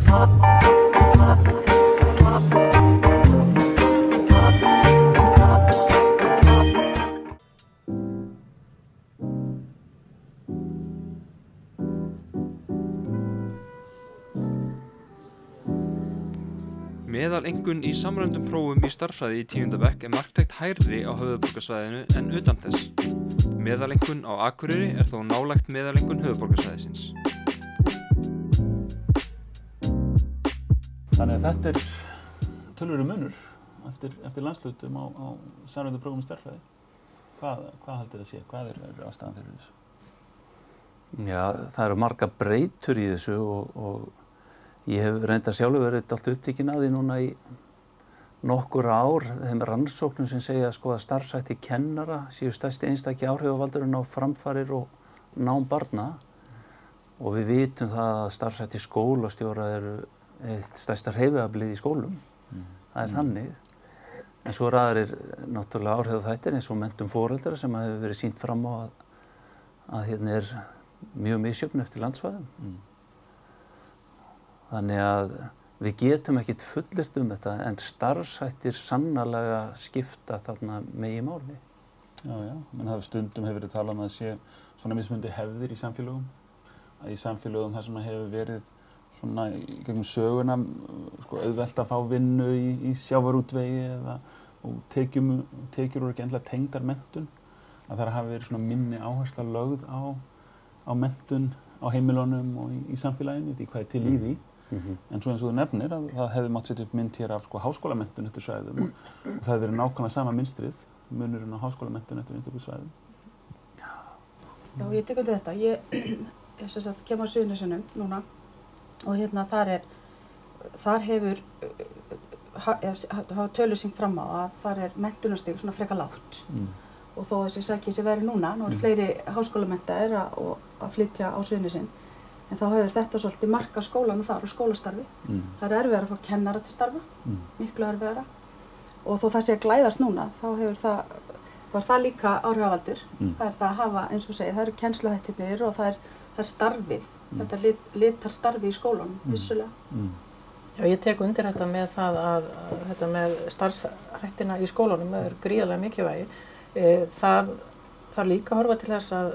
Meðaleinkunn í samræmdum prófum í stærðfræði í 10. bekk marktækt hærri á höfuðborgarsvæðinu en utan þess. Meðaleinkunn á Akureyri þó nálægt meðaleinkunn höfuðborgarsvæðisins. Þannig að þetta töluverður munur eftir landshlutum á samræmdum prófum í stærðfræði. Hvað haldið það sé? Hvað ástæðan fyrir þessu? Já, það eru margar breytur í þessu og ég hef reyndar sjálfur verið allt upptekinn af því núna í nokkur ár, þeim rannsóknum sem segja að starfshætti kennara séu stærsti einstaki áhrifavaldurinn á framfarir og nám barna og við vitum það að starfshætti skólastjóra eru eitt stærsta hreyfiaflið í skólum. Það þannig. En svo aðrir náttúrulega áhrifaþættir eins og menntun foreldra sem hefur verið sýnt fram á að hérna mjög misjöfn eftir landsvæðum. Þannig að við getum ekkert fullyrt þetta en starfshættir sannarlega skipta þarna meginmáli. Já, menn stundum hefur verið talað að það sé svona mismunandi hefðir í samfélögum. Að í samfélögum þar sem hefur verið svona í gegnum söguna auðvelt að fá vinnu í sjávarútvegi og tekjur eru ekki endilega tengdar menntun. Að það hafi verið svona minni áhersla lögð á menntun á heimilunum og í samfélaginu, því hvað til í því. En svo eins og þú nefnir að það hefði mátt setja upp mynd hér af háskólamenntun eftir svæðum og það hefði verið nákvæmlega sama mynstrið, munurinn á háskólamenntun eftir einstökum svæðum. Já, ég tek undir þetta. Ég sem sagt kem á Suðurnesjunum núna og þar hefur hafa tölur sýnt fram á að þar menntunarstig svona frekar lágt. Og þó þessi sækísi væri núna, nú fleiri háskólamenntaðir að flytja á Suðurnesin. En þá hefur þetta svolítið markað skólanum þar og skólastarfi. Það erfiðara að fá kennara til starfa, miklu erfiðara. Og þó það sé að glæðast núna, þá var það líka áhrifavaldur. Það það að hafa, eins og segir, það eru kennsluhættirnir og það er starfið. Þetta litar starfið í skólanum, vissulega. Já, ég tek undir þetta með það að þetta með starfshættina í skólanum gríðarlega mikilvægi. Það líka að horfa til þess að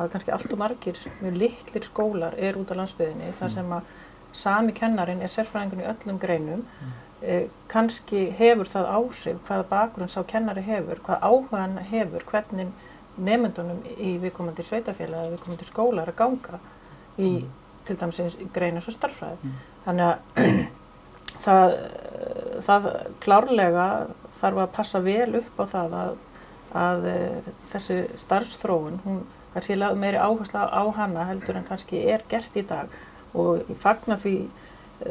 kannski allt og margir mjög litlir skólar út á landsbyggðinni þar sem að sami kennarinn sérfræðingurinn í öllum greinum. Kannski hefur það áhrif hvaða bakgrunn sá kennari hefur, hvaða áhuga hann hefur, hvernig nemendunum í viðkomandi sveitarfélagi eða viðkomandi skóla að ganga í til dæmis grein eins og stærðfræði. Þannig að það klárlega þarf að passa vel upp á það að þessi starfsþróun, það sé meiri áhersla á hana heldur en kannski gert í dag og ég fagna því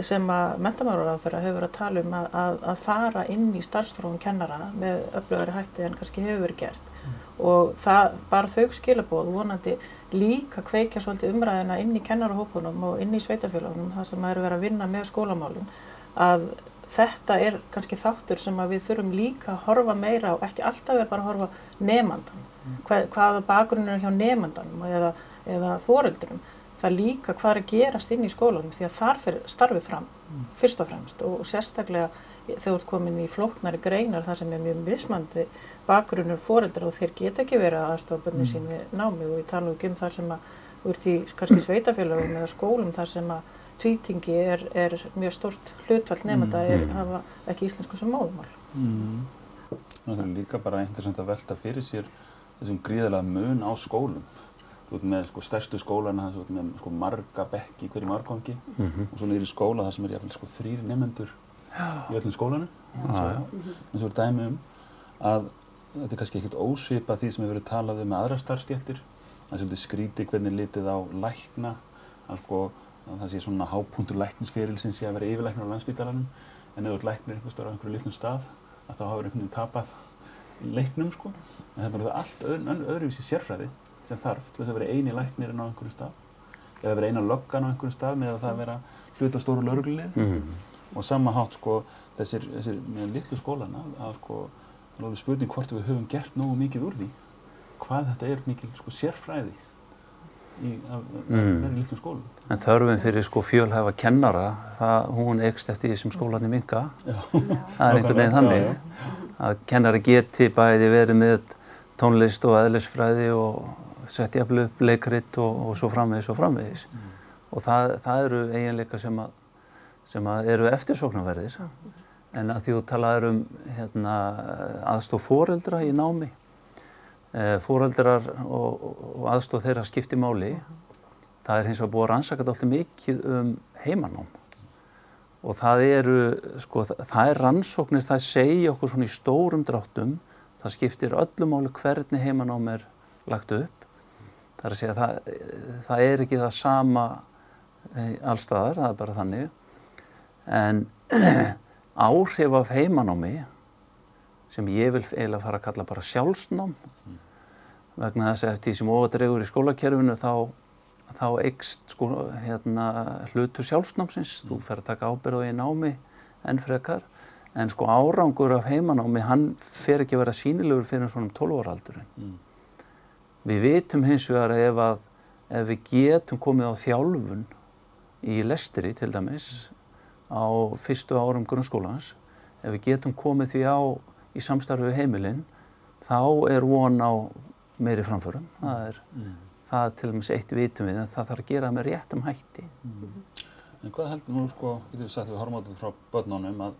sem að menntamálaráðherra hefur að tala að fara inn í starfsþróun kennara með öflugari hætti en kannski hefur verið gert og það bara þau skilaboð vonandi líka kveikja svolítið umræðina inn í kennarahópunum og inn í sveitarfélögunum þar sem verið að vinna með skólamálin að þetta kannski þáttur sem að við þurfum líka að horfa meira á, ekki alltaf bara að horfa nemandan, hvaða bakgrunnur hjá nemandanum eða foreldrum, það líka hvað að gerast inn í skólanum því að þar fer starfið fram, fyrst og fremst og sérstaklega þegar þú ert komin í flóknari greinar þar sem mjög mismandi bakgrunnur foreldra og þeir geta ekki verið að aðstoða börnin sín við námi og ég tala ekki þar sem að þú ert í kannski sveitarfélögum eða skólum þar sem að tvítingi mjög stórt hlutfall nemenda hafa ekki íslensku sem móðurmál. Það er líka bara interessant að velta fyrir sér þessum gríðarlega mun á skólum. Þú ert með stærstu skólana, þú ert með marga bekki í hverjum árgangi og svo niður í skóla þar sem jafnvel 3 nemendur í öllum skólanum. En svo dæmi að þetta kannski ekkert ósvipað því sem hefur verið talað með aðrar starfsstéttir. Það svolítið skrítið hvernig litið á lækna, að það sé svona hápunktur læknisferilsins sé að vera yfirlæknir á Landspítalanum en ef þú ert læknir einhvers staðar á einhverju litlum stað að þá hafa einhvern veginn tapað leiknum en þetta er allt öðruvísi sérfræði sem þarf til þess að vera eini læknirinn á einhverjum stað eða vera eina löggan á einhverjum stað með að það vera hluta stóru lögreglulið og sama hátt þessir með litlu skólana að það er alveg spurning hvort við höfum gert nógu mikið úr því hvað þetta mikil sérfræði vera í litlum skólum. En þörfin fyrir sko fjölhæfa kennara, hún eykst eftir því sem skólarnir minnka. Það einhvern veginn þannig að kennari geti bæði verið með tónlist og eðlisfræði og sett jafnvel upp leikrit og svo framvegis. Og það eru eiginleika sem eru eftirsóknarverðir. En að því þú talaðir aðstoð foreldra í námi. Foreldrar og aðstoð þeirra skiptir máli. Það hins vegar búið að rannsaka alltaf mikið heimanám. Og það er rannsóknir, það segja okkur svona í stórum dráttum, það skiptir öllu máli hvernig heimanám er lagt upp. Það er að segja það er ekki það sama alls staðar, það er bara þannig. En áhrif af heimanámi, sem ég vil eiginlega fara að kalla bara sjálfsnám, vegna þess að eftir því sem ofardregur í skólakerfinu þá eykst hlutur sjálfsnámsins. Þú fer að taka ábyrgð á eigin námi enn frekar, en árangur af heimanámi, hann fer ekki að vera sýnilegur fyrir svona 12 ára aldurinn. Við vitum hins vegar að ef við getum komið á þjálfun í lestri til dæmis á fyrstu árum grunnskólans, ef við getum komið því á í samstarfi við heimilin, þá er von á meiri framförum. Það er til dæmis eitt vitum við, en það þarf að gera það með réttum hætti. En hvað heldur nú, getum við sagt við horfum á þetta frá börnunum, að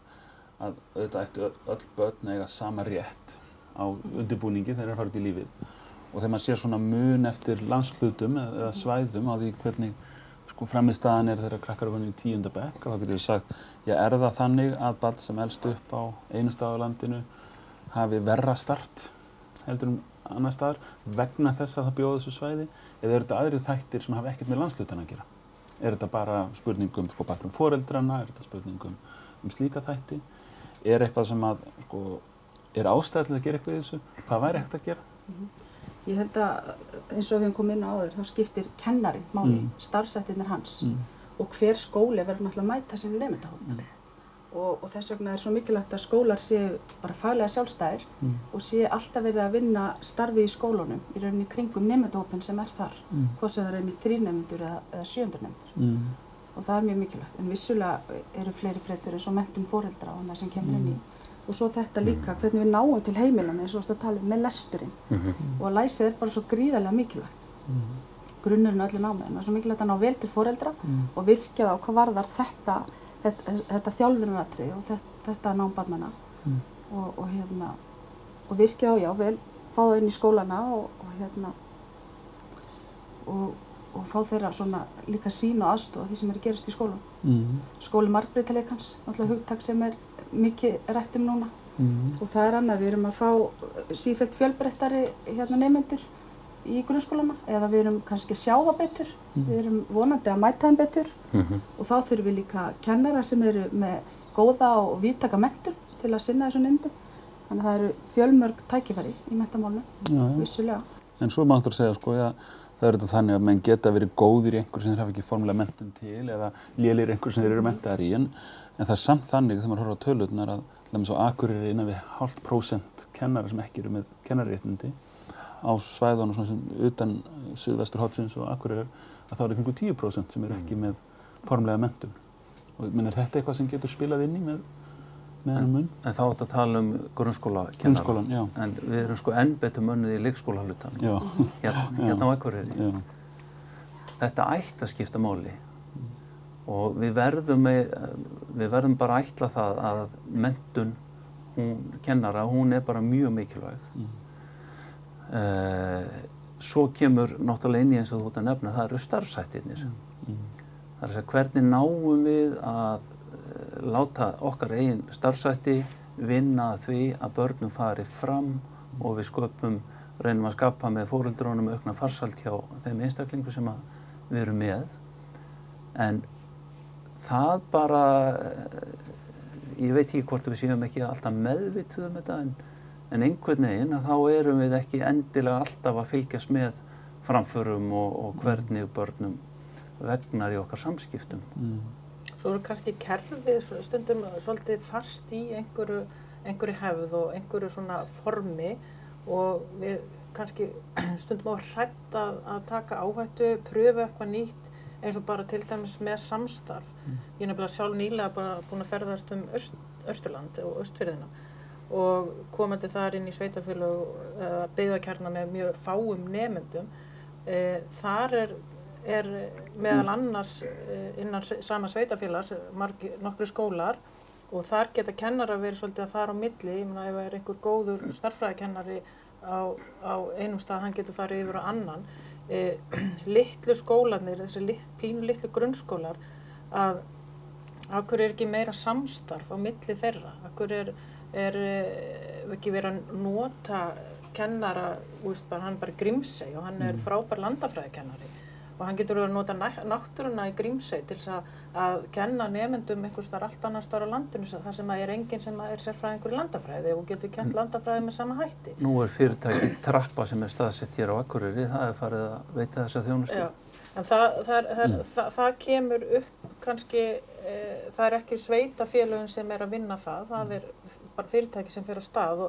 auðvitað ættu öll börn eiga sama rétt á undirbúningi þegar þeir fara út í lífið. Og þegar maður sér svona mun eftir landshlutum eða svæðum á því hvernig frammistaðan er þegar krakkar eru í 10. bekk, þá getum við sagt, er það þannig að barn sem elst upp á einu stað á landinu hafi verra start heldur annar staðar vegna þess að það bjóða þessu svæði, eða eru þetta aðrir þættir sem hafa ekkert með landshlutan að gera? Er þetta bara spurning bakgrunn foreldrana, er þetta spurning slíka þætti? Er eitthvað sem að, er ástæða til að gera eitthvað í þessu? Hvað væri hægt að gera? Ég held að eins og við höfum komið inn á áður, þá skiptir kennari máli, starfshættirnir hans og hver skóli verður náttúrulega að mæta sinni nemendahóp. Og þess vegna er svo mikilvægt að skólar séu bara faglega sjálfstæðir og séu alltaf verið að vinna starfið í skólunum í rauninni kringum nemendahópinn sem er þar, hvort sem það er með 3 nemendur eða 700 nemendur. Og það er mjög mikilvægt, en vissulega eru fleiri breytur eins og menntun foreldra og annað sem kemur inn í. Og svo þetta líka, hvernig við náum til heimilana, eins og að tala með lesturinn. Og að læsið er bara svo gríðarlega mikilvægt. Grunnurinn á öllu námi. Það er svo mikilvægt að ná vel til foreldra og virkja það á hvað varðar þetta þjálfunaratriði og þetta nám barnanna. Og virkja það vel, fá það inn í skólana og fá þeirra svona líka sýn og aðstoð því sem er að gerast í skólum. Skóli margbreytileikans, náttúrulega hugtak sem er mikið rætt núna. Og það er annað, við erum að fá sífellt fjölbreyttari nemendur í grunnskólana, eða við erum kannski að sjá það betur, við erum vonandi að mæta þeim betur og þá þurfum við líka kennara sem eru með góða og víðtæka menntun til að sinna þessum nemendum. Þannig að það eru fjölmörg tækifæri í menntamálinu, vissulega. En svo má aftur að segja, það er þetta þannig að menn geta verið góðir í einhver sem þeir hafa ekki formulega menntun til eða lélegir einhver sem þeir eru menntaðir í, en það er samt þannig þegar maður horfir á tölurnar að til dæmis á Akureyri innan við 0,5% kennara sem ekki eru með kennararéttindi á svæðunum svona sem utan suðvesturhornsins og Akureyrar, að þá er kringum 10% sem eru ekki með formulega menntun. Og er þetta eitthvað sem getur spilað inn í með þennan mun? En þá áttu að tala grunnskólakennara. Grunnskólan, já. En við erum enn betur mönnuð í leikskólahlutan. Já. Hérna á Akureyri. Já. Þetta ætti að skipta máli. Og við verðum bara að ætla það að menntun kennara, hún er bara mjög mikilvæg. Svo kemur náttúrulega inn í eins og þú ert að nefna, það eru starfshættirnir. Það er að segja, hvernig náum við að láta okkar eigin starfshætti vinna að því að börnum fari fram og við reynum að skapa með foreldrunum aukna farsæld hjá þeim einstaklingu sem við erum með. En það bara, ég veit ekki hvort við séum ekki alltaf meðvituð þetta, en einhvern veginn að þá erum við ekki endilega alltaf að fylgjast með framförum og hvernig börnum vegnar í okkar samskiptum. Svo eru kannski kerfið stundum svolítið fast í einhverju hefð og einhverju svona formi og við kannski stundum á hrædd að taka áhættu, pröfu eitthvað nýtt eins og bara til dæmis með samstarf. Ég er nefnilega sjálf nýlega bara búin að ferðast Austurland og Austfirðina og komandi þar inn í sveitarfélög byggðakjarna með mjög fáum nemendum. Þar er meðal annars innan sama sveitarfélags nokkrir skólar og þar geta kennarar verið svolítið að fara á milli. Ég meina ef einhver góður stærðfræðikennari á einum stað, hann getur farið yfir á annan. Litlu skólarnir, þessi pínu litlu grunnskólar, af hverju ekki meira samstarf á milli þeirra? Af hverju er ekki verið að nota kennara, hann bara Grímsey og hann frábær landafræðikennari og hann getur verið að nota náttúruna í Grímsey til þess að kenna nemendum einhvers staðar allt annars staðar á landinu þar sem er enginn sem er sérfræðingur í landafræði og getur kennt landafræði með sama hætti. Nú er fyrirtæki Trappa sem er staðsett hér á Akureyri, það farið að veita þessa þjónustu. Já, en það kemur upp kannski, það ekki sveitafélögin sem að vinna það er bara fyrirtæki sem fer á stað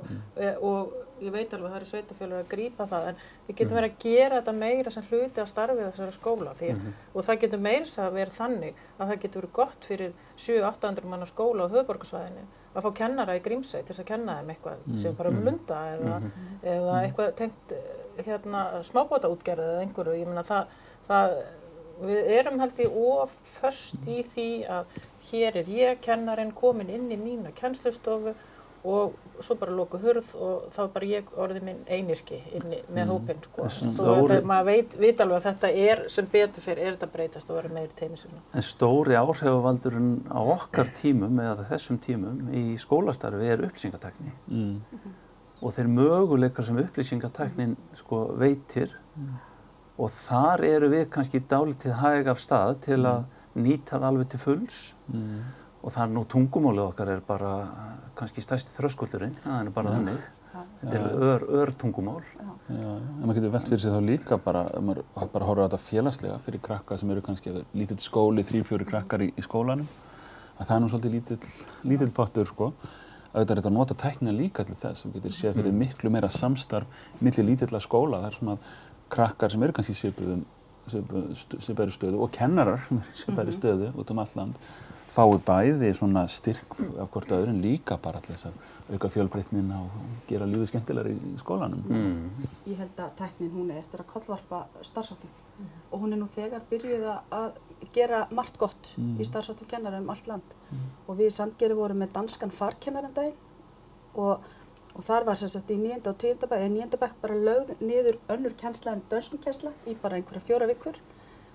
og ég veit alveg að það sveitafélög að grípa það en við getum verið að gera þetta meira sem hluti að starfi þessara skóla og það getur meira að vera þannig að það getur verið gott fyrir 700-800 manna skóla á höfuðborgarsvæðinu að fá kennara í Grímsey til þess að kenna þeim eitthvað sem bara Lunda eða eitthvað tengt smábátaútgerð eða einhverju. Ég meina við erum held ég of föst í því að hér er ég kennarinn komin inn í mína kennslustofu og svo bara loku hurð og þá bara ég orðið minn einyrki inni með hópinn sko. Maður veit alveg að þetta sem betur fyrir þetta breytast og verður meiri teymisvinna. En stóri áhrifavaldurinn á okkar tímum eða þessum tímum í skólastarfi er upplýsingatækni. Og þeir möguleikar sem upplýsingatæknin sko veitir og þar eru við kannski dálítið hæg af stað til að nýta það alveg til fulls og það nú tungumálið okkar er bara kannski stærsti þröskuldurinn, það er bara þannig. Þetta er örtungumál. En maður getur velt fyrir sig þá líka bara, maður bara horfir á þetta félagslega fyrir krakka sem eru kannski lítill skóli, 3-4 krakkar í skólanum, að það er nú svolítið lítill pottur sko. Auðvitað er þetta að nota tæknina líka til þess, þú getur séð fyrir miklu meira samstarf milli lítilla skóla, það er svona krakkar sem eru kannski svipaðri stöðu og kennarar sem eru svipaðri stöðu út allt land fái bæði svona styrk af hvort öðru en líka bara til þess að auka fjölbreytnina og gera lífið skemmtilegri í skólanum. Ég held að tæknin hún eftir að kollvarpa starfsháttum og hún nú þegar byrjuð að gera margt gott í starfsháttum kennara allt land og við í Sandgerði vorum með danskan farkennaran daginn og þar var sem sagt í 9. og 10. bekk bara lögð niður önnur kennsla en dönskukennsla í bara einhverja 4 vikur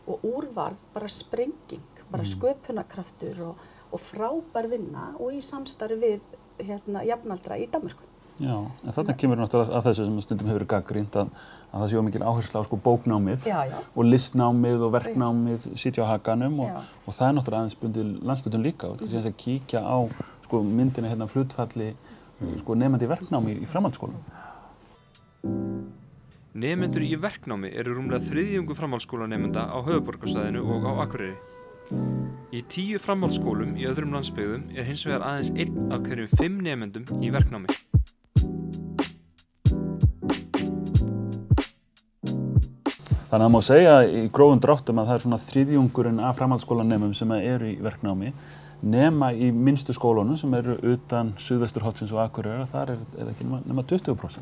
og úr varð bara sprenging, bara sköpunarkraftur og frábær vinna og í samstarfi við jafnaldra í Danmörku. Já, en þarna kemur náttúrulega að þessu sem stundum hefur verið gagnrýnt að það sé mikil áhersla á sko bóknámið og listnámið og verknámið sitja á hakanum og það er náttúrulega aðeins bundið landshlutun líka og þess að kíkja á sko myndina hérna hlutfalli sko nemandi í verknámi í framhaldsskólum. Nemendur í verknámi eru rúmlega 3/4 framhaldsskólanemenda á höfuðborgarsvæðinu og á Akureyri. Í 10 framhaldsskólum í öðrum landsbyggðum er hins vegar aðeins 1 af hverjum 5 nemendum í verknámi. Þannig að það má segja í grófum dráttum að það er svona 3/4 af framhaldsskólanemum sem eru í verknámi nema í minnstu skólunum sem eru utan Suðvesturhornsins og Akureyrar, þar er ekki nema 20%.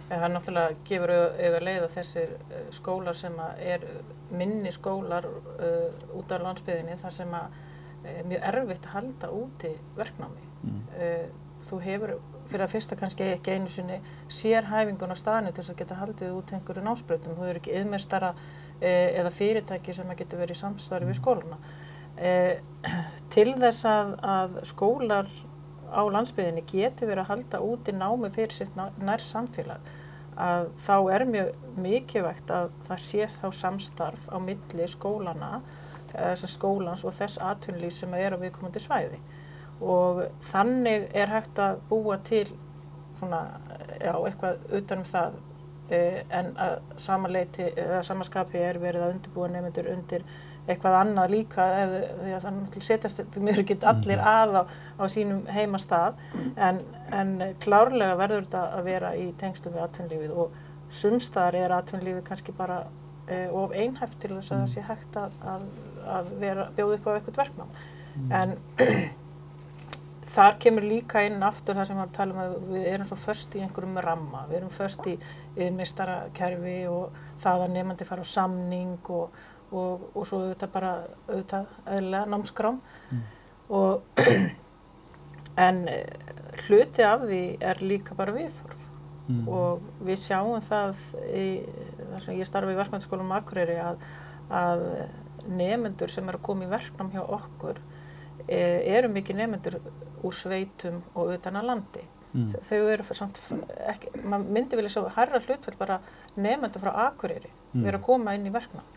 Það náttúrulega gefur auga leið að þessir skólar sem er minni skólar út af landsbyggðinni þar sem er mjög erfitt að halda úti verknámi. Þú hefur fyrir að fyrsta kannski ekki einu sinni sérhæfingun á staðinu til þess að geta haldið út einhverju námsbrautum. Þú hefur ekki iðnmeistara eða fyrirtæki sem getur verið í samstarfi við skólana. Til þess að skólar á landsbyggðinni geti verið að halda úti námi fyrir sitt nær samfélag að þá er mjög mikilvægt að það sé þá samstarf á milli skólana, skólans og þess atvinnulífs sem er á viðkomandi svæði og þannig er hægt að búa til svona, eitthvað utan það en að sama skapi er verið að undirbúa nemendur undir eitthvað annað líka því að það setjast mjög ekki allir að á sínum heimastað en klárlega verður þetta að vera í tengslum við atvinnulífið sumstaðar atvinnulífið kannski bara of einhæft til þess að það sé hægt að bjóða upp á eitthvað verknám. En þar kemur líka inn aftur það sem við talum að við erum svo föst í einhverjum ramma. Við erum föst í meistarakerfi og það að nemandi fara á samning og svo auðvitað eðlilega námskrám. En hluti af því líka bara viðhorf. Og við sjáum það þar sem ég starfa í Verkmenntaskólanum á Akureyri að nemendur sem eru að koma í verknám hjá okkur eru mikið nemendur úr sveitum og utan að landi. Þau eru samt ekki, maður myndi vilja sjá hærra hlutfall bara nemendur frá Akureyri vera að koma inn í verknám.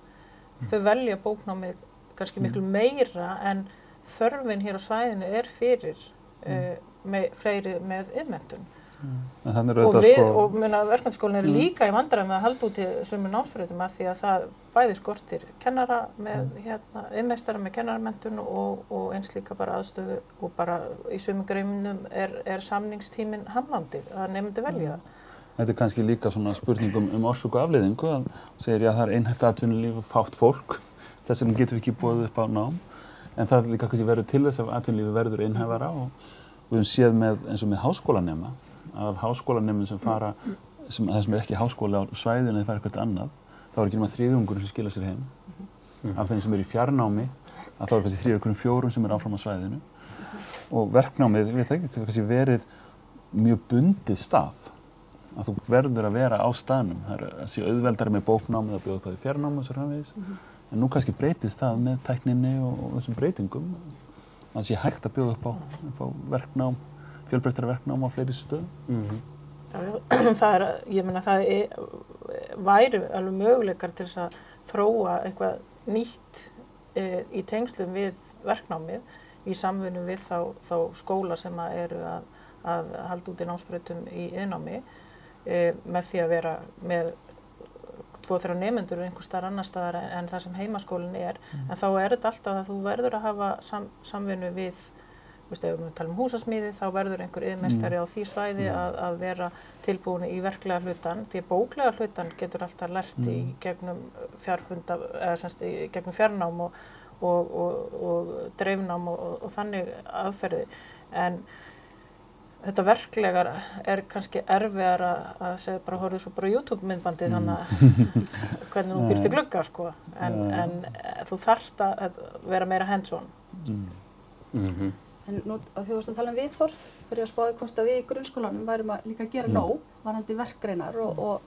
Þau velja bóknámið kannski miklu meira en þörfin hér á svæðinu fyrir fleiri með iðnmenntun. Og verkmenntaskólinn líka í vandræðum með að halda út í sumum námsbrautum af því að það bæði skortir kennara með iðnmeistara með kennaramenntun og eins líka bara aðstöðu og bara í sumum greinum samningstíminn hamlandi að nemendur velja það. Þetta kannski líka svona spurningum orsök og afleiðingu að segir það einhæft atvinnulíf og fátt fólk, þess vegna getum við ekki boðið upp á nám, en það líka kannski verður til þess að atvinnulífi verður einhæfara og við höfum séð eins og með háskólanema að háskólanemum sem fara, það sem ekki háskóli á svæðinu eða fara eitthvað annað, þá ekki nema þriðjungurinn sem skila sér heim. Af þeim sem í fjarnámi, að þá kannski 3/4 sem áfram á svæðinu. Og verknámið, við veit ekki, kannski verið mjög bundið stað. Að þú verður að vera á staðnum. Það sé auðveldari með bóknámi eða bjóða upp á fjarnámi og svo framvegis. En nú kannski breytist það með tækninni og þessum breytingum. Að það sé hægt að bjóða upp á verknám, fjölbreyttara verknám á fleiri stöðum. Ég meina það væri alveg möguleikar til þess að þróa eitthvað nýtt í tengslum við verknámið í samvinnu við þá skóla sem eru að halda út í námsbrautum í iðnnámi með því að vera með 2-3 nemendur einhvers staðar annars staðar en það sem heimaskólinn en þá þetta alltaf að þú verður að hafa samvinnu við, ef við talum húsasmíði, þá verður einhver iðnmeistari á því svæði að vera tilbúin í verklega hlutan, því að bóklega hlutan getur alltaf lært í gegnum fjarfunda, eða gegnum fjarnám og dreifnám og þannig aðferði. En þetta verklegar kannski erfiðar að segja bara horfðu svo bara YouTube-myndbandið þannig að hvernig þú býr til glugga, sko. En þú þarft að vera meira hands-on. En nú að þú varst að tala viðhorf, fyrir að spáði hvort að við í grunnskólanum værum að líka gera nóg varðandi verkgreinar og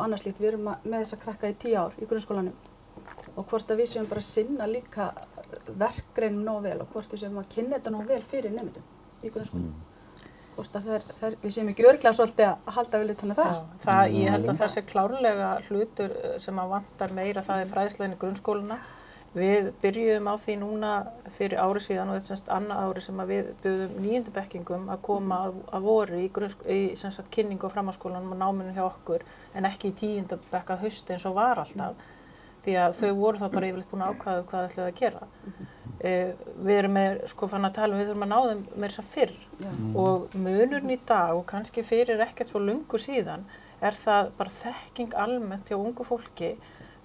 annars slíkt. Við erum með þessa krakka í 10 ár í grunnskólanum og hvort að við séum bara sinna líka verkgreinum nóg vel og hvort við séum að kynna þetta nóg vel fyrir nemendum í grunnskólanum. Hvort að við séum ekki örugglega svolítið að halda vel utan að það. Ég held að það sé klárlega hlutur sem að vantar meira, það fræðslan í grunnskólana. Við byrjuðum á því núna fyrir ári síðan og þetta er annað ári sem að við buðum 9. bekkingum að koma að voru í kynningu á framhaldsskólanum og náminu hjá okkur en ekki í 10. bekk að hausti eins og var alltaf. Því að þau voru þá bara yfirleitt búin að ákveða hvað ætluðu að gera. Við erum fann að tala við þurfum að ná þeim með þess að fyrr og munurinn í dag og kannski fyrir ekkert svo löngu síðan það bara þekking almennt hjá ungu fólki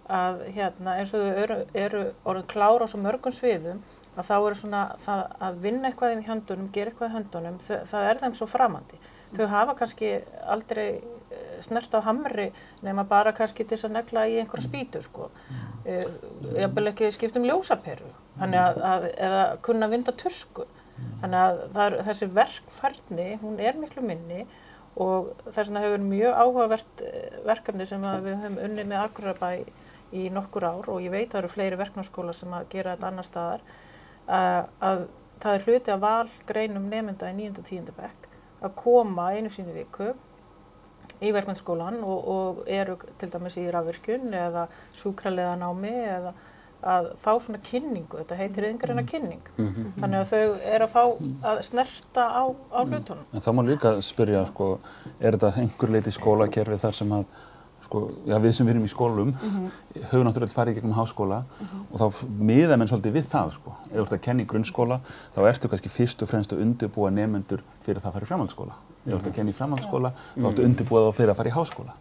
að eins og þau eru orðin klára á svo mörgum sviðum að þá svona það að vinna eitthvað í höndunum, gera eitthvað í höndunum, það þeim svo framandi. Þau hafa kannski aldrei snert á hamri nema bara kannski til þess að negla í einhverja spýtu, sko. Jafnvel ekki skipt ljósaperu, eða kunna vinda tusku. Þannig að þessi verkfærni, hún miklu minni og þess vegna hefur mjög áhugavert verkefni sem við höfum unnið með Akureyrarbæ í nokkur ár og ég veit að það eru fleiri verknámsskólar sem að gera þetta annars staðar að það hluti af valgreinum nemenda í 9. og 10. bekk að koma einu sinni í viku í verkmenntaskólann og eru til dæmis í rafvirkjun eða sjúkraliðanámi eða að fá svona kynningu, þetta heitir iðngreina kynning. Þannig að þau eru að fá að snerta á hlutunum. En þá má líka spyrja, þetta einhver leyti skólakerfi þar sem að við sem við erum í skólum höfum náttúrulega farið í gegnum háskóla og þá miða menn svolítið við það, Ef þú ert að kenna í grunnskóla, þá ertu kannski fyrst og fremst að undirbúa nemendur fyrir það að fara í framhaldsskóla. Ef þú ert að kenna í framhaldsskóla, þá ertu undirbúa þá fyrir að fara í háskóla.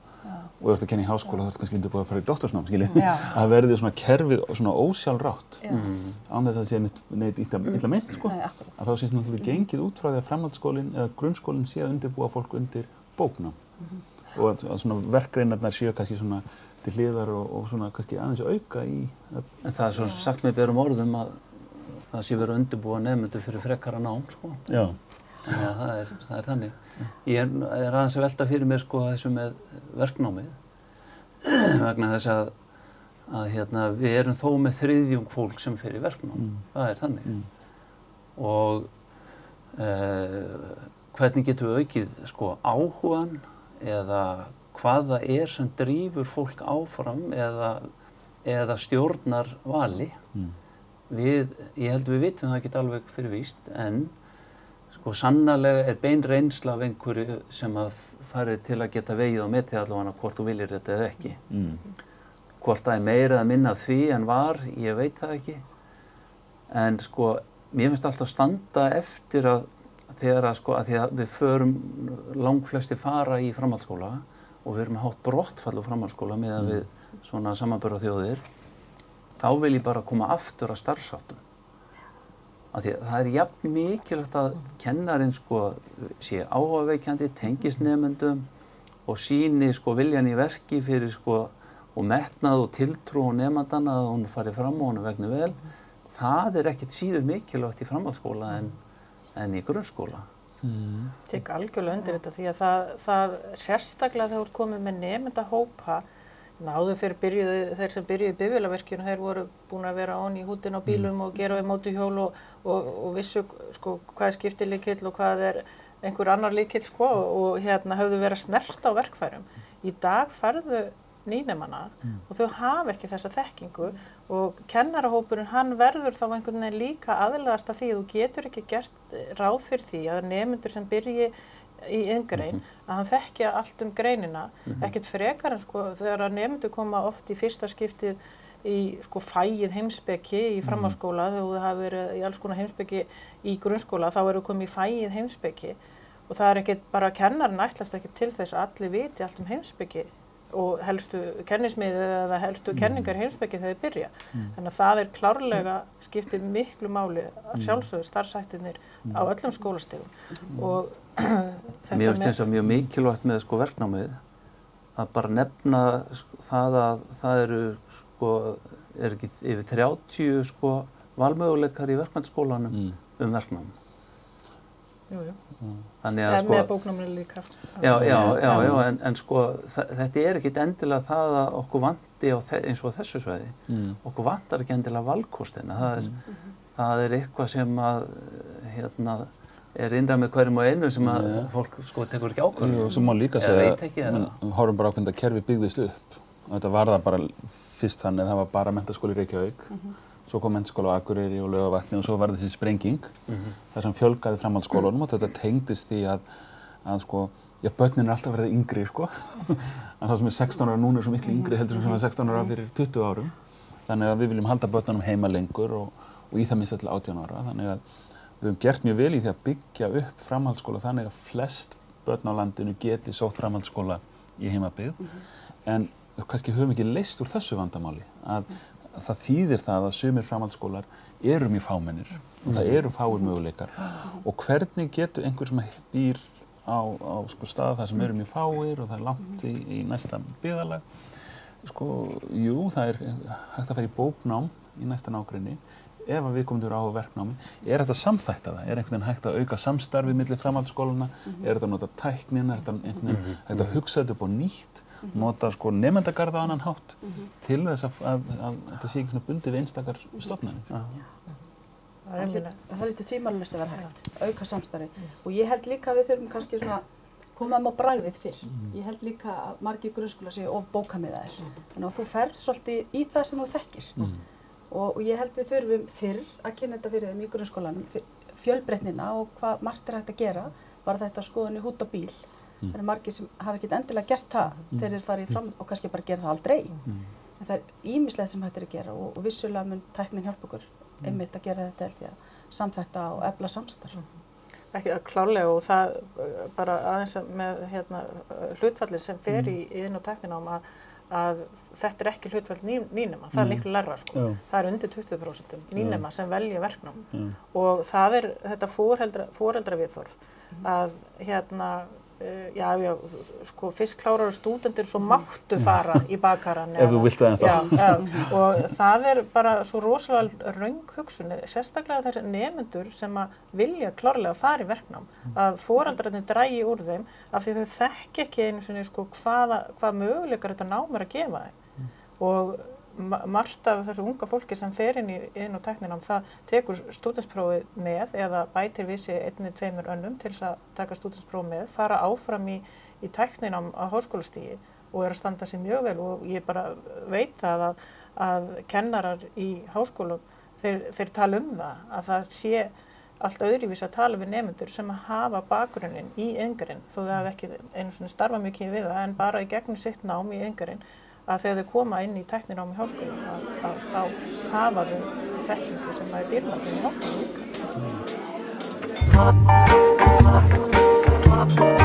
og ef þú ert að kenna í háskóla, þú ert kannski undirbúið að fara í doktorsnám, skiljið. Já. Það verði svona kerfið svona ósjálfrátt. Án þess að það sé neitt illa meint, sko. Nei, akkúrat. Að þá sé náttúrulega gengið út frá því að framhaldsskólinn eða grunnskólinn sé að undirbúa fólk undir bóknám. Og að svona verkgreinarnar séu kannski svona til hliðar og svona kannski aðeins auka í... En það er svona sagt með berum orðum að það sé verið að undirbúa nemendur fyrir frekara nám, sko. Já. Þannig að það er þannig. Ég er aðeins að velta fyrir mér, sko, þessu með verknámið. Vegna þess að hérna, við erum þó með þriðjung fólk sem fer í verknám. Það er þannig. Og hvernig getum við aukið, sko, áhugann eða hvað það er sem drífur fólk áfram eða stjórnar vali. Ég held við vitum það ekki alveg fyrir víst, en sko sannarlega er bein reynsla af einhverju sem að fari til að geta vegið og metið allavega hvort þú viljir þetta eða ekki. Hvort það er meira eða minna af því en var, ég veit það ekki. En sko, mér finnst alltaf standa eftir að þegar að sko, að því að við förum, langflesti fara í framhaldsskóla og við erum með hátt brottfall úr framhaldsskóla meðan við svona samanburðarþjóðir, þá vil ég bara koma aftur að starfsháttum. Af því að það er jafn mikilvægt að kennarinn sko sé áhugaveikjandi, tengist nemendum og sýni sko viljan í verki fyrir sko og metnað og tiltrú á nemandanna að hún fari fram og hún vegni vel. Það er ekkert síður mikilvægt í framhaldsskóla en í grunnskóla. Tek algjörlega undir þetta því að það sérstaklega þegar þú ert komið með nemendahópa, áður fyrir þeir sem byrjuðu í bifvélaverkinu, þeir voru búin að vera onni í húddin á bílum og gera við mótuhjól og vissu sko hvað er skiptilykill og hvað er einhver annar lykill sko og höfðu verið að snerta á verkfærum. Í dag færðu nýnemana og þau hafa ekki þessa þekkingu og kennarahópurinn hann verður þá einhvern veginn líka aðlagast að því að þú getur ekki gert ráð fyrir því að nemendur sem byrji í iðngrein að hann þekkja allt greinina, ekkert frekar en sko þegar að nemendur koma oft í fyrsta skiptið í sko fæið heimspeki í framhaldsskóla þegar þú hafa verið í alls konar heimspeki í grunnskóla þá eru komið í fæið heimspeki og það er ekkert bara kennarinn ætlast ekki til þess að allir viti allt heimspeki og helstu kennismiði eða helstu kenningar heimspeki þegar þeir byrja. Þannig að það er klárlega skiptir miklu máli að sjálfsögðu starfshættirnir á öllum skólastigum og Mér finnst það mjög mikilvægt með sko verknámið að bara nefna það að það eru sko, er ekki yfir 30 sko valmöguleikar í verkmenntaskólanum verknám. Jú. Þannig að sko með bóknáminu líka. Já, en sko þetta er ekkert endilega það að okkur vanti eins og á þessu svæði. Okkur vantar ekki endilega valkostina. Það er eitthvað sem að er innræð með hverjum og einu sem að fólk sko tekur ekki ákvörðun. Jú, sem má líka segja að horfum bara ákveðin að kerfi byggðist upp. Og þetta var það bara fyrst þannig að það var bara menntaskóli í Reykjavík. Svo kom menntaskóli á Akureyri og Laugarvatni og svo var þessi sprenging. Það sem fjölgaði framhaldsskólunum og þetta tengdist því að sko, börnin er alltaf verið yngri sko. En það sem er 16 ára núna er svo miklu yngri heldur sem var 16 ára fyrir 20 árum. Þannig að við viljum halda börnunum heima lengur og í það minnst til 18 ára. Þannig að við höfum gert mjög vel í því að byggja upp framhaldsskóla þannig að flest börn á landinu geti sótt framhaldsskóla í heimabyggð. En kannski höfum ekki leyst úr þessu vandamáli. Að það þýðir það að sumir framhaldsskólar eru mjög fámennir og það eru fáir möguleikar. Og hvernig getur einhver sem býr á sko, stað þar sem eru mjög fáir og það er langt í næsta byggðarlag. Sko, jú, það er hægt að fara í bóknám í næsta nágrenni. Ef að viðkomendur á verknámi, er þetta samþætta það? Er einhvern veginn hægt að auka samstarfið milli framhaldsskólana? Er þetta að nota tæknina? Er þetta einhvern veginn hægt að hugsa þetta upp á nýtt? Nota sko nemendagarða á annan hátt til þess að þetta sé ekki svona bundið við einstakar stofnanir? Það lítur tvímælalaust að vera hægt, auka samstarfið. Og ég held líka að við þurfum kannski svona koma á bragðið fyrr. Ég held líka að margir grunnskólar séu of bókamiðaðir. Þannig að þú ferð svolítið í það sem þú þekkir. Og ég held við þurfum fyrr að kynna þetta fyrir þeim í grunnskólanum, fjölbreytnina og hvað margt er hægt að gera, bara þetta skoðun í húdd og bíl. Það eru margir sem hafa ekkert endilega gert það þegar þeir farið fram og kannski bara gera það aldrei. En það er ýmislegt sem hægt er að gera og vissulega mun tæknin hjálpa okkur einmitt að gera þetta held ég að samþætta og efla samstarf. ekki klárlega og það bara aðeins með hlutfallir sem fer í iðn- og tækninám að þetta ekki hlutfall nýnema, það miklu lægra sko. Það undir 20% nýnema sem velja verknám og það þetta foreldra viðhorf að sko fyrst klárar stúdendur svo máttu fara í bakarann ef þú vilt það ennþá. Og það bara svo rosalega röng hugsun, sérstaklega þessir nemendur sem að vilja klárlega fara í verknám, að foreldrarnir dragi úr þeim af því þau þekki ekki einu sinni sko hvað möguleikar þetta nám að gefa þeim. Og margt af þessu unga fólki sem fer inn í iðn- og tækninám, það tekur stúdentsprófið með eða bætir við sig 1-2 önnum til þess að taka stúdentsprófið með, fara áfram í tækninám á háskólastigi og að standa sig mjög vel og ég bara veit að kennarar í háskólum, þeir tala að það sé allt öðruvísi að tala við nemendur sem að hafa bakgrunninn í iðngrein, þó það hafi ekki einu svona starfa mikið við það en bara í gegnum sitt nám í iðngrein að þegar þau koma inn í tækninám í háskólum að þá hafa þau þekkingu sem er dýrmæt inn í háskólum líka.